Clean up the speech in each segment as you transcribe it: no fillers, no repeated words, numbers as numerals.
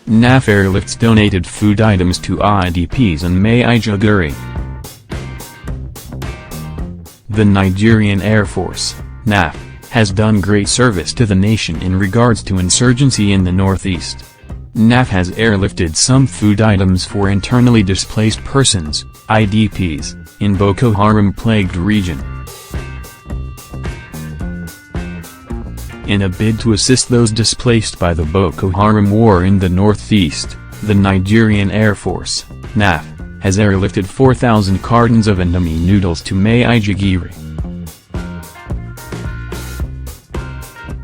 NAF airlifts donated food items to IDPs in Maiduguri. The Nigerian Air Force, NAF, has done great service to the nation in regards to insurgency in the northeast. NAF has airlifted some food items for internally displaced persons, IDPs, in Boko Haram-plagued region. In a bid to assist those displaced by the Boko Haram war in the northeast, the Nigerian Air Force, NAF, has airlifted 4,000 cartons of Indomie noodles to Maiduguri.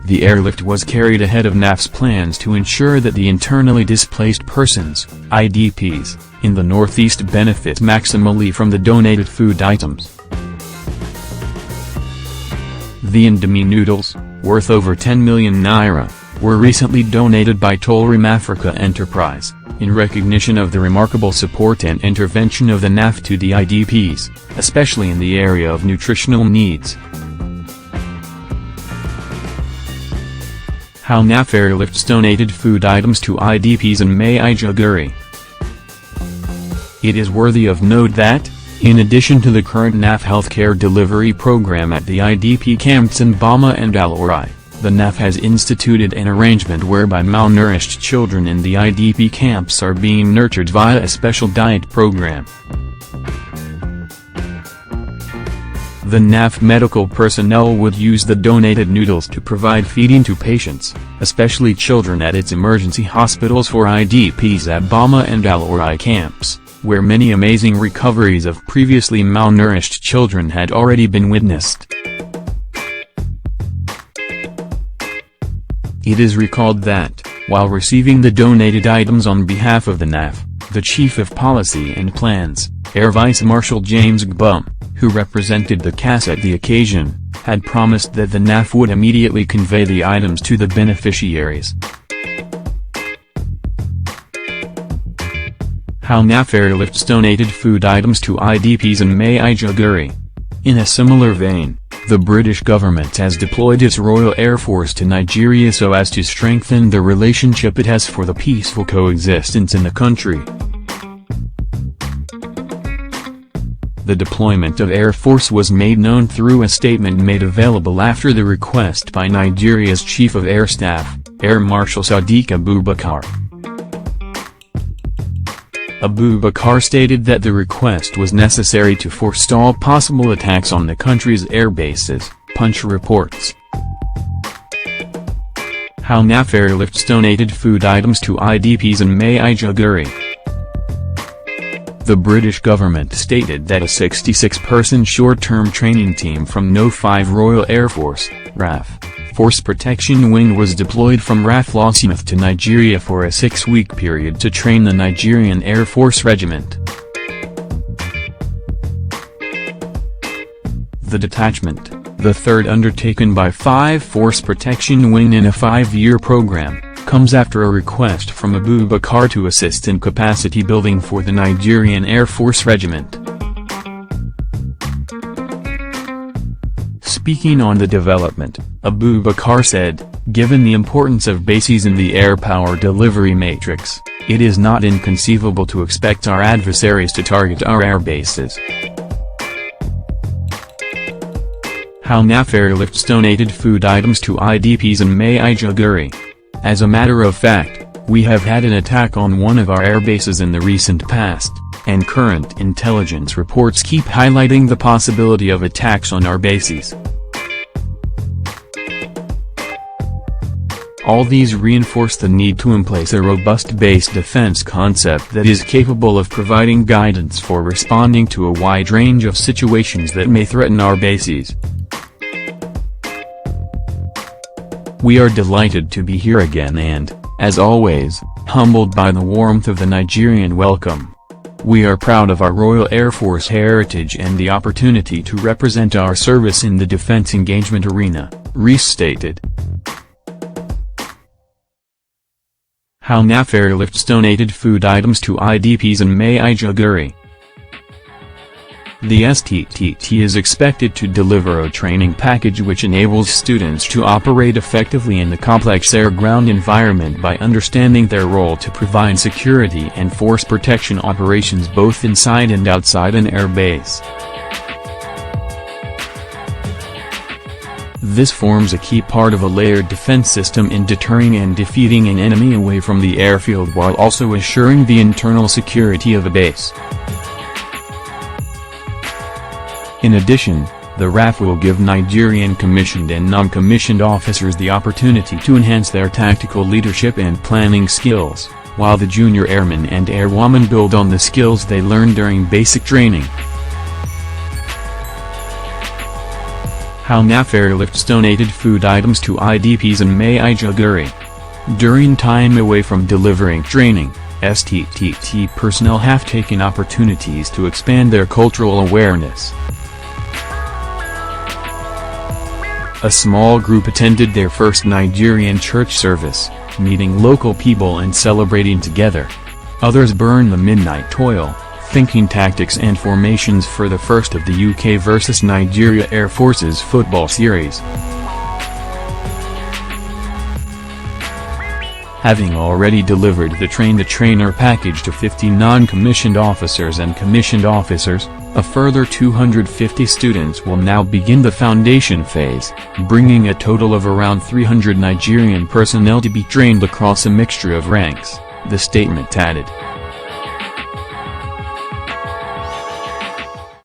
The airlift was carried ahead of NAF's plans to ensure that the internally displaced persons, IDPs, in the northeast benefit maximally from the donated food items. The Indomie noodles, worth over 10 million naira, were recently donated by Tolrim Africa Enterprise, in recognition of the remarkable support and intervention of the NAF to the IDPs, especially in the area of nutritional needs. How NAF airlifts donated food items to IDPs in Maiduguri. It is worthy of note that, in addition to the current NAF healthcare delivery program at the IDP camps in Bama and Al-Orai, the NAF has instituted an arrangement whereby malnourished children in the IDP camps are being nurtured via a special diet program. The NAF medical personnel would use the donated noodles to provide feeding to patients, especially children at its emergency hospitals for IDPs at Bama and Al-Orai camps, where many amazing recoveries of previously malnourished children had already been witnessed. It is recalled that, while receiving the donated items on behalf of the NAF, the Chief of Policy and Plans, Air Vice Marshal James Gbum, who represented the CAS at the occasion, had promised that the NAF would immediately convey the items to the beneficiaries. How NAF airlifts donated food items to IDPs in Maiduguri. In a similar vein, the British government has deployed its Royal Air Force to Nigeria so as to strengthen the relationship it has for the peaceful coexistence in the country. The deployment of Air Force was made known through a statement made available after the request by Nigeria's Chief of Air Staff, Air Marshal Sadiq Abubakar. Abubakar stated that the request was necessary to forestall possible attacks on the country's air bases, Punch reports. How NAF airlifts donated food items to IDPs in Maiduguri. The British government stated that a 66-person short-term training team from No. 5 Royal Air Force, RAF, Force Protection Wing was deployed from RAF Lossmouth to Nigeria for a 6-week period to train the Nigerian Air Force Regiment. The detachment, the third undertaken by 5 Force Protection Wing in a 5-year program, comes after a request from Abubakar to assist in capacity building for the Nigerian Air Force Regiment. Speaking on the development, Abubakar said, "Given the importance of bases in the air power delivery matrix, it is not inconceivable to expect our adversaries to target our air bases." How NAF airlifts donated food items to IDPs in Maiduguri. As a matter of fact, we have had an attack on one of our air bases in the recent past, and current intelligence reports keep highlighting the possibility of attacks on our bases. All these reinforce the need to emplace a robust base defense concept that is capable of providing guidance for responding to a wide range of situations that may threaten our bases. We are delighted to be here again and, as always, humbled by the warmth of the Nigerian welcome. We are proud of our Royal Air Force heritage and the opportunity to represent our service in the defense engagement arena, Rees stated. How NAF airlifts donated food items to IDPs in Maiduguri. The STTT is expected to deliver a training package which enables students to operate effectively in the complex air-ground environment by understanding their role to provide security and force protection operations both inside and outside an air base. This forms a key part of a layered defense system in deterring and defeating an enemy away from the airfield while also assuring the internal security of a base. In addition, the RAF will give Nigerian commissioned and non-commissioned officers the opportunity to enhance their tactical leadership and planning skills, while the junior airmen and airwomen build on the skills they learned during basic training. How NAF airlifts donated food items to IDPs in Maiduguri. During time away from delivering training, STTT personnel have taken opportunities to expand their cultural awareness. A small group attended their first Nigerian church service, meeting local people and celebrating together. Others burned the midnight oil, thinking tactics and formations for the first of the UK vs Nigeria Air Force's football series. Having already delivered the train-the-trainer package to 50 non-commissioned officers and commissioned officers, a further 250 students will now begin the foundation phase, bringing a total of around 300 Nigerian personnel to be trained across a mixture of ranks, the statement added.